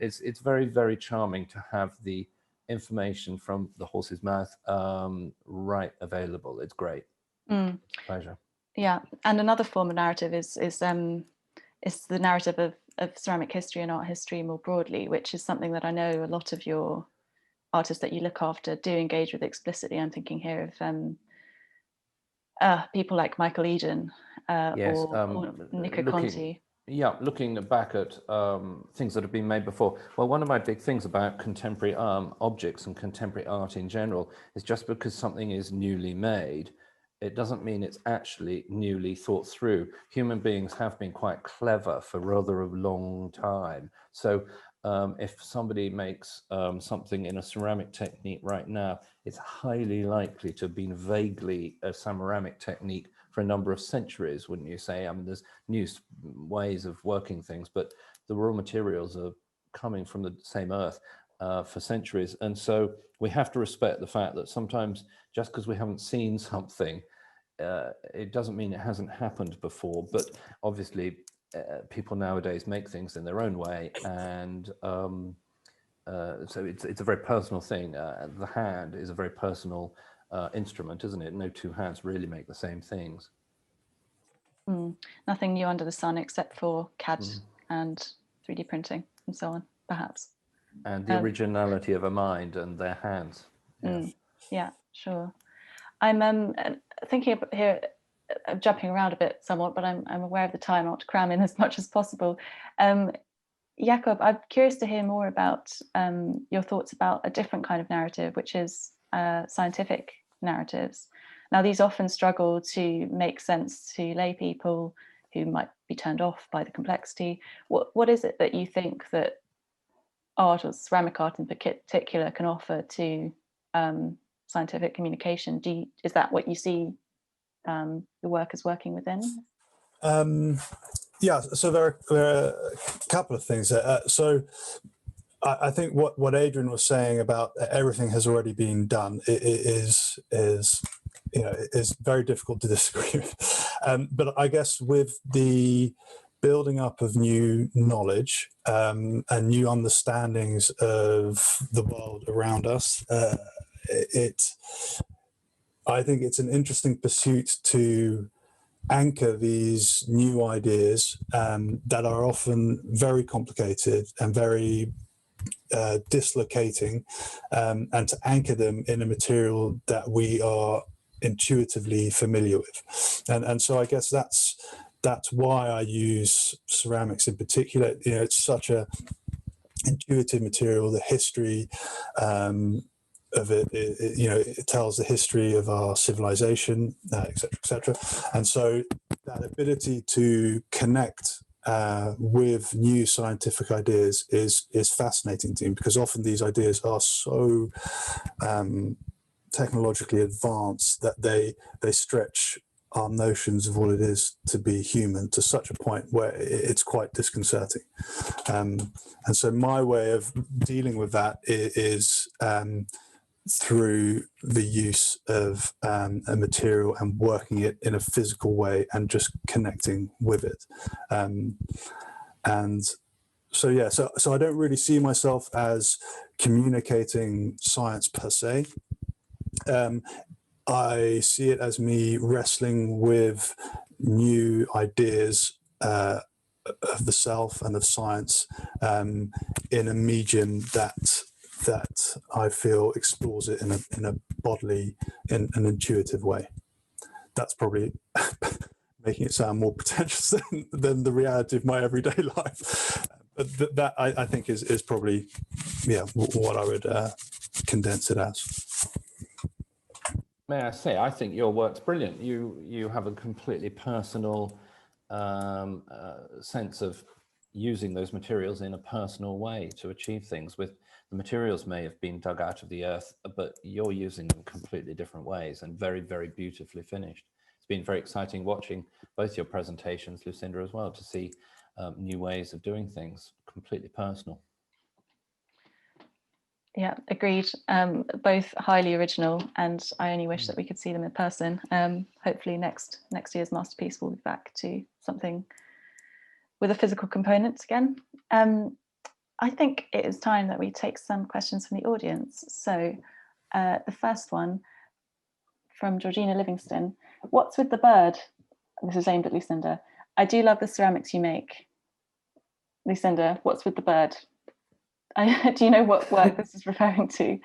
it's very, very charming to have the information from the horse's mouth right available. It's great. Pleasure. Yeah, and another form of narrative is the narrative of ceramic history and art history more broadly, which is something that I know a lot of your artists that you look after do engage with explicitly. I'm thinking here of people like Michael Eden yes, or Nico Conti. Yeah, looking back at things that have been made before. Well, one of my big things about contemporary objects and contemporary art in general is just because something is newly made, it doesn't mean it's actually newly thought through. Human beings have been quite clever for rather a long time. So if somebody makes something in a ceramic technique right now, it's highly likely to have been vaguely a ceramic technique for a number of centuries, wouldn't you say? I mean, there's new ways of working things, but the raw materials are coming from the same earth for centuries. And so we have to respect the fact that sometimes just because we haven't seen something, it doesn't mean it hasn't happened before. But obviously, people nowadays make things in their own way, and so it's a very personal thing. The hand is a very personal instrument, isn't it? No two hands really make the same things. Nothing new under the sun except for CAD and 3D printing and so on, perhaps. And the originality of a mind and their hands. Yeah, yeah, sure. I'm thinking here, I'm jumping around a bit somewhat, but I'm aware of the time. I want to cram in as much as possible. Jakob, I'm curious to hear more about your thoughts about a different kind of narrative, which is scientific narratives. Now, these often struggle to make sense to lay people who might be turned off by the complexity. What is it that you think that art, or ceramic art in particular, can offer to scientific communication? Is that what you see your work as working within? Yeah, so there are a couple of things. So I think what Adrian was saying about everything has already been done is very difficult to disagree with. But I guess with the building up of new knowledge and new understandings of the world around us, I think it's an interesting pursuit to anchor these new ideas that are often very complicated and very dislocating, and to anchor them in a material that we are intuitively familiar with. And so I guess that's why I use ceramics in particular. It's such a intuitive material. The history of it, it tells the history of our civilization, et cetera, and so that ability to connect with new scientific ideas is fascinating to me, because often these ideas are so technologically advanced that they stretch our notions of what it is to be human to such a point where it's quite disconcerting. And so my way of dealing with that is through the use of a material and working it in a physical way and just connecting with it. And so, yeah, so I don't really see myself as communicating science per se. I see it as me wrestling with new ideas of the self and of science in a medium that I feel explores it in a bodily, in an intuitive way. That's probably making it sound more pretentious than the reality of my everyday life. But that I think is probably, yeah, what I would condense it as. May I say, I think your work's brilliant. You have a completely personal sense of using those materials in a personal way to achieve things. With the materials may have been dug out of the earth, but you're using them completely different ways and very, very beautifully finished. It's been very exciting watching both your presentations, Lucinda, as well, to see new ways of doing things, completely personal. Yeah, agreed. Both highly original, and I only wish that we could see them in person. Hopefully next year's masterpiece will be back to something with a physical component again. I think it is time that we take some questions from the audience. So the first one from Georgina Livingston. What's with the bird? This is aimed at Lucinda. I do love the ceramics you make. Lucinda, what's with the bird? Do you know what work this is referring to?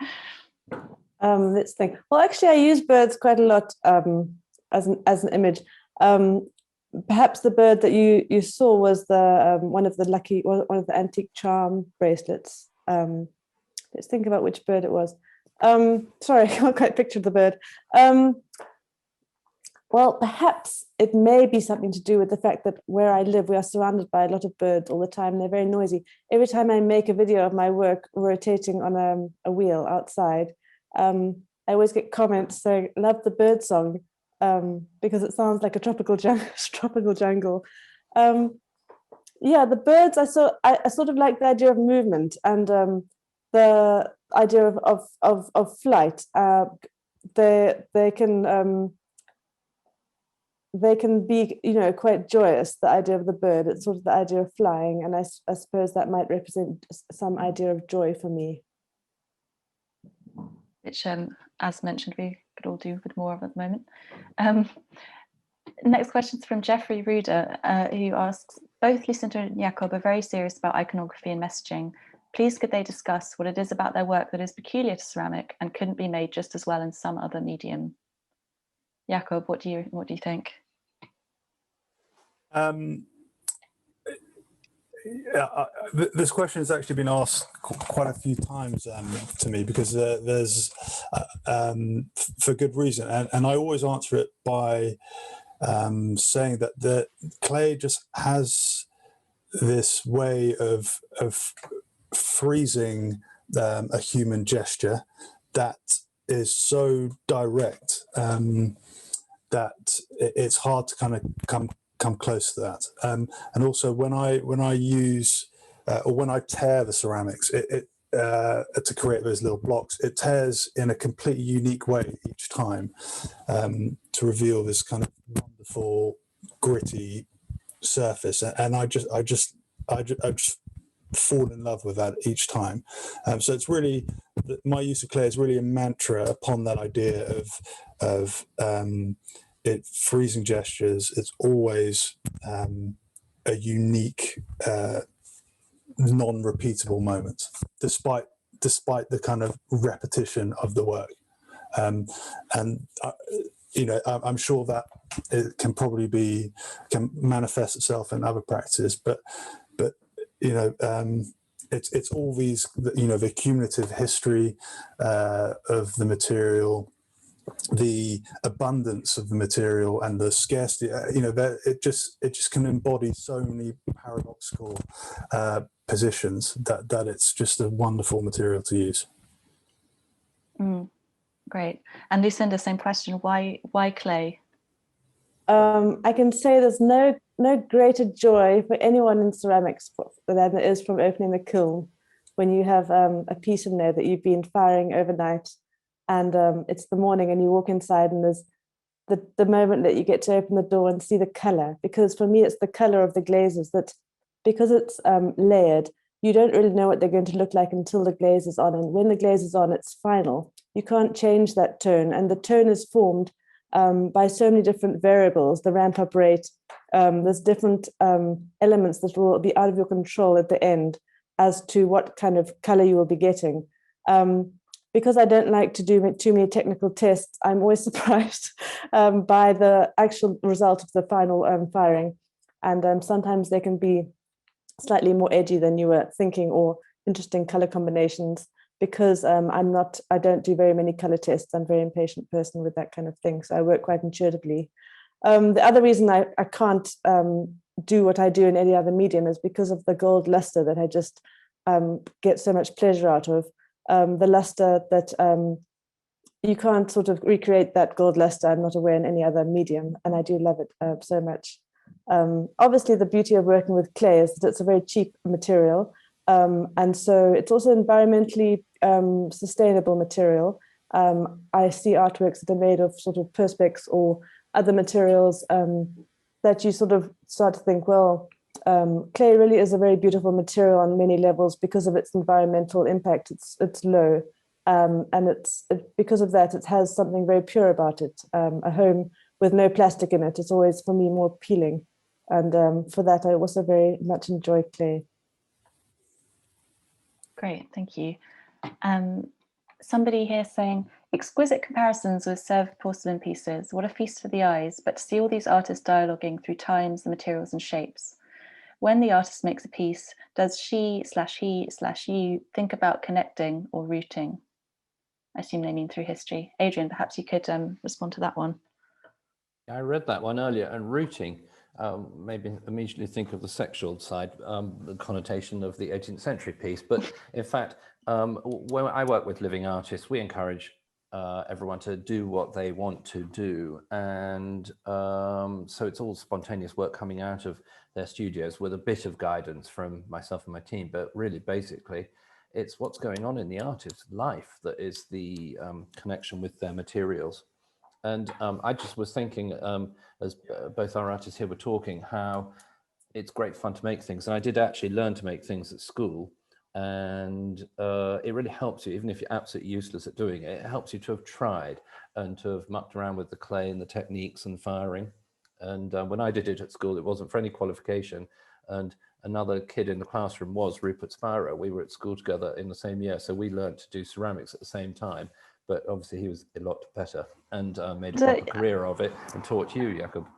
Let's think. Well, actually, I use birds quite a lot as an image. Perhaps the bird that you saw was the one of the antique charm bracelets. Let's think about which bird it was. Sorry, I can't quite picture the bird. Well, perhaps it may be something to do with the fact that where I live, we are surrounded by a lot of birds all the time. They're very noisy. Every time I make a video of my work rotating on a wheel outside, I always get comments saying, "Love the bird song." because it sounds like a tropical jungle. Yeah, the birds, I sort of like the idea of movement and the idea of flight. They can be, quite joyous, the idea of the bird. It's sort of the idea of flying, and I suppose that might represent some idea of joy for me. Which, as mentioned, we could all do with more of at the moment. Next question is from Jeffrey Ruder, who asks, both Lucinda and Jakob are very serious about iconography and messaging. Please could they discuss what it is about their work that is peculiar to ceramic and couldn't be made just as well in some other medium? Jakob, what do you think? This question has actually been asked quite a few times to me, because there's for good reason, and I always answer it by saying that the clay just has this way of freezing a human gesture that is so direct that it's hard to kind of come close to that. And also when I use or when I tear the ceramics, to create those little blocks, it tears in a completely unique way each time, to reveal this kind of wonderful gritty surface, and I just fall in love with that each time. So it's really, my use of clay is really a mantra upon that idea of it freezing gestures. It's always a unique, non-repeatable moment, despite the kind of repetition of the work. And I'm sure that it can manifest itself in other practices, but it's all these, the cumulative history of the material, the abundance of the material, and the scarcity. It just can embody so many paradoxical positions that it's just a wonderful material to use. Great. And Lucinda, same question. Why clay? I can say there's no greater joy for anyone in ceramics than it is from opening the kiln, when you have a piece in there that you've been firing overnight, and it's the morning and you walk inside, and there's the moment that you get to open the door and see the color. Because for me, it's the color of the glazes, that because it's layered, you don't really know what they're going to look like until the glaze is on. And when the glaze is on, it's final. You can't change that tone. And the tone is formed by so many different variables, the ramp up rate. There's different elements that will be out of your control at the end as to what kind of color you will be getting. Because I don't like to do too many technical tests, I'm always surprised by the actual result of the final firing. And sometimes they can be slightly more edgy than you were thinking, or interesting color combinations, because I don't do very many color tests. I'm a very impatient person with that kind of thing, so I work quite intuitively. The other reason I can't do what I do in any other medium is because of the gold luster that I just get so much pleasure out of. The luster that you can't sort of recreate that gold luster, I'm not aware, in any other medium, and I do love it so much. Obviously, the beauty of working with clay is that it's a very cheap material, and so it's also environmentally sustainable material. I see artworks that are made of sort of perspex or other materials that you sort of start to think, well, clay really is a very beautiful material on many levels because of its environmental impact. It's low, and because of that, it has something very pure about it. A home with no plastic in it is always, for me, more appealing. And for that, I also very much enjoy clay. Great, thank you. Somebody here saying, exquisite comparisons with served porcelain pieces. What a feast for the eyes, but to see all these artists dialoguing through times, the materials and shapes. When the artist makes a piece, does she/he/you think about connecting or rooting? I assume they mean through history. Adrian, perhaps you could respond to that one. I read that one earlier, and rooting maybe immediately think of the sexual side, the connotation of the 18th century piece. But in fact, when I work with living artists, we encourage everyone to do what they want to do. And so it's all spontaneous work coming out of their studios with a bit of guidance from myself and my team. But really, basically, it's what's going on in the artist's life that is the connection with their materials. And I just was thinking, as both our artists here were talking, how it's great fun to make things. And I did actually learn to make things at school. And it really helps you, even if you're absolutely useless at doing it, it helps you to have tried and to have mucked around with the clay and the techniques and firing. And when I did it at school, it wasn't for any qualification. And another kid in the classroom was Rupert Spira. We were at school together in the same year. So we learned to do ceramics at the same time. But obviously he was a lot better and made a proper career of it and taught you, Jakob.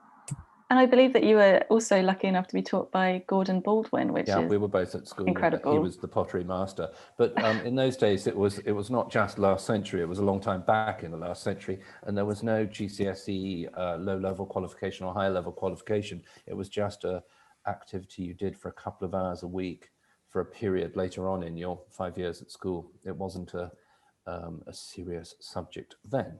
And I believe that you were also lucky enough to be taught by Gordon Baldwin, which is we were both at school. Incredible. He was the pottery master. But in those days, it was not just last century. It was a long time back in the last century, and there was no GCSE low-level qualification or high-level qualification. It was just a activity you did for a couple of hours a week for a period later on in your 5 years at school. It wasn't a serious subject then.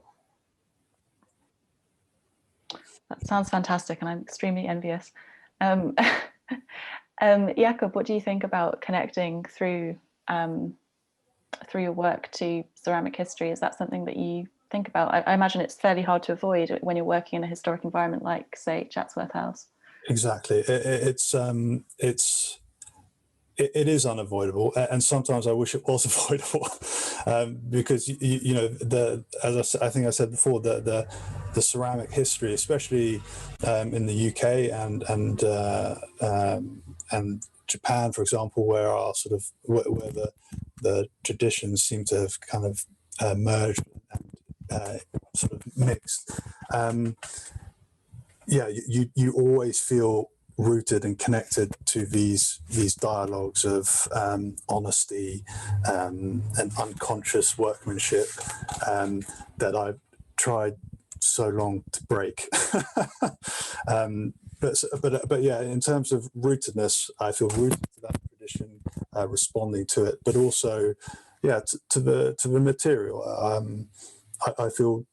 That sounds fantastic, and I'm extremely envious. Jakob, what do you think about connecting through your work to ceramic history? Is that something that you think about? I imagine it's fairly hard to avoid when you're working in a historic environment like, say, Chatsworth House. Exactly. It is unavoidable, and sometimes I wish it was avoidable, because you know, I think I said before, the ceramic history, especially in the UK and Japan, for example, where the traditions seem to have kind of merged and sort of mixed. You always feel rooted and connected to these dialogues of honesty and unconscious workmanship that I've tried so long to break. But yeah, in terms of rootedness, I feel rooted to that tradition, responding to it, but also, to the material. I feel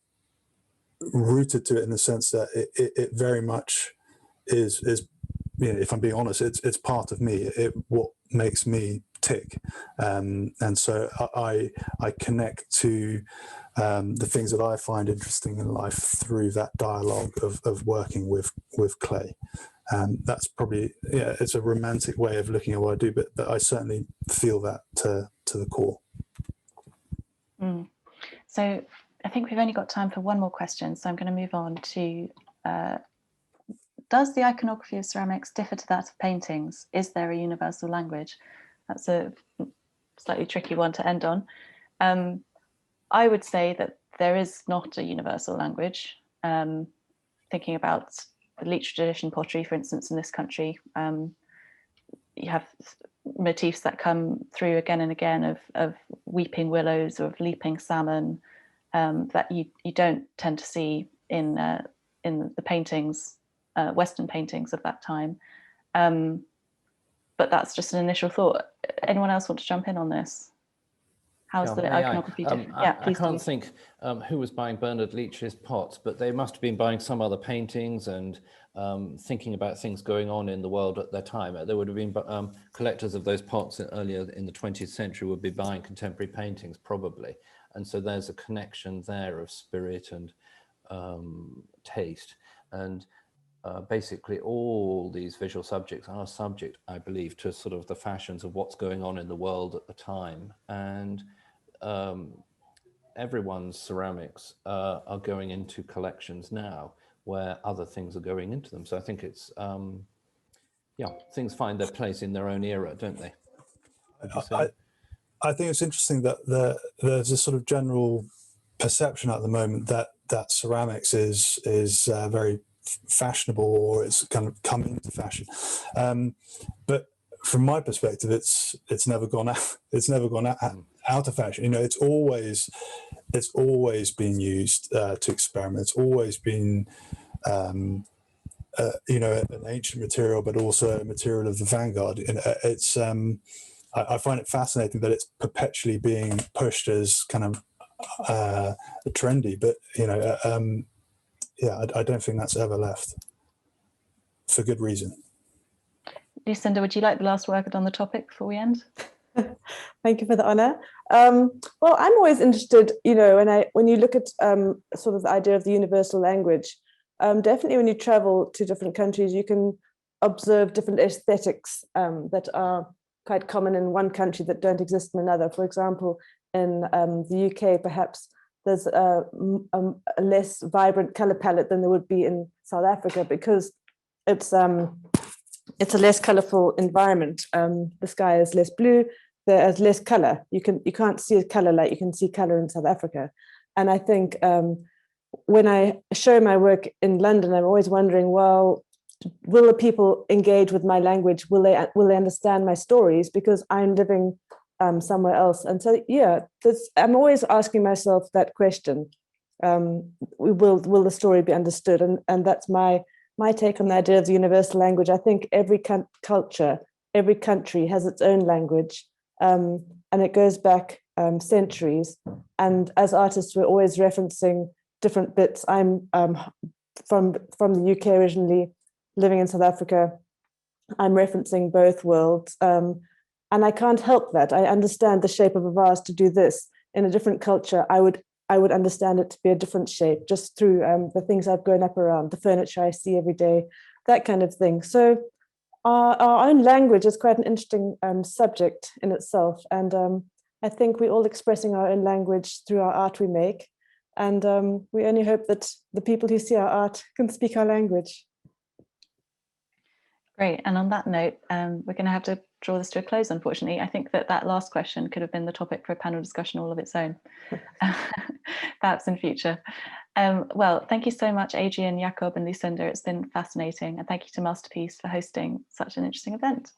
rooted to it in the sense that it very much is, you know, if I'm being honest, it's part of me. What makes me tick, and so I connect to the things that I find interesting in life through that dialogue of working with clay. That's probably, it's a romantic way of looking at what I do, but I certainly feel that to the core. So I think we've only got time for one more question, so I'm going to move on to does the iconography of ceramics differ to that of paintings? Is there a universal language? That's a slightly tricky one to end on. I would say that there is not a universal language. Thinking about the Leech tradition pottery, for instance, in this country, you have motifs that come through again and again of weeping willows or of leaping salmon that you don't tend to see in the paintings, Western paintings of that time. But that's just an initial thought. Anyone else want to jump in on this? How's the iconography different? I can't think who was buying Bernard Leach's pots, but they must have been buying some other paintings and thinking about things going on in the world at their time. There would have been collectors of those pots earlier in the 20th century would be buying contemporary paintings probably. And so there's a connection there of spirit and taste. And basically all these visual subjects are subject, I believe, to sort of the fashions of what's going on in the world at the time. And everyone's ceramics are going into collections now where other things are going into them. So I think it's, things find their place in their own era, don't they? I think it's interesting that there's a sort of general perception at the moment that ceramics is very fashionable, or it's kind of come into fashion. But from my perspective, it's never gone out. It's never gone out of fashion. You know, it's always been used to experiment. It's always been, an ancient material, but also a material of the vanguard. It's I find it fascinating that it's perpetually being pushed as kind of trendy, but yeah, I don't think that's ever left, for good reason. Lucinda, would you like the last word on the topic before we end? Thank you for the honor. Well, I'm always interested, when you look at sort of the idea of the universal language, definitely when you travel to different countries, you can observe different aesthetics that are quite common in one country that don't exist in another. For example, in the UK, perhaps there's a less vibrant color palette than there would be in South Africa, because it's a less colorful environment. The sky is less blue, there's less color. You can't see a color like you can see color in South Africa. And I think when I show my work in London, I'm always wondering, well, will the people engage with my language? Will they understand my stories? Because I'm living somewhere else. And so, yeah, I'm always asking myself that question. Will the story be understood? And that's my take on the idea of the universal language. I think every culture, every country has its own language, and it goes back centuries. And as artists, we're always referencing different bits. I'm from the UK originally, living in South Africa. I'm referencing both worlds. And I can't help that. I understand the shape of a vase to do this. In a different culture, I would understand it to be a different shape, just through the things I've grown up around, the furniture I see every day, that kind of thing. So our own language is quite an interesting subject in itself. And I think we're all expressing our own language through our art we make. And we only hope that the people who see our art can speak our language. Great. And on that note, we're going to have to draw this to a close, unfortunately. I think that last question could have been the topic for a panel discussion all of its own, perhaps in future. Well, thank you so much, Adrian, Jakob and Lucinda. It's been fascinating. And thank you to Masterpiece for hosting such an interesting event.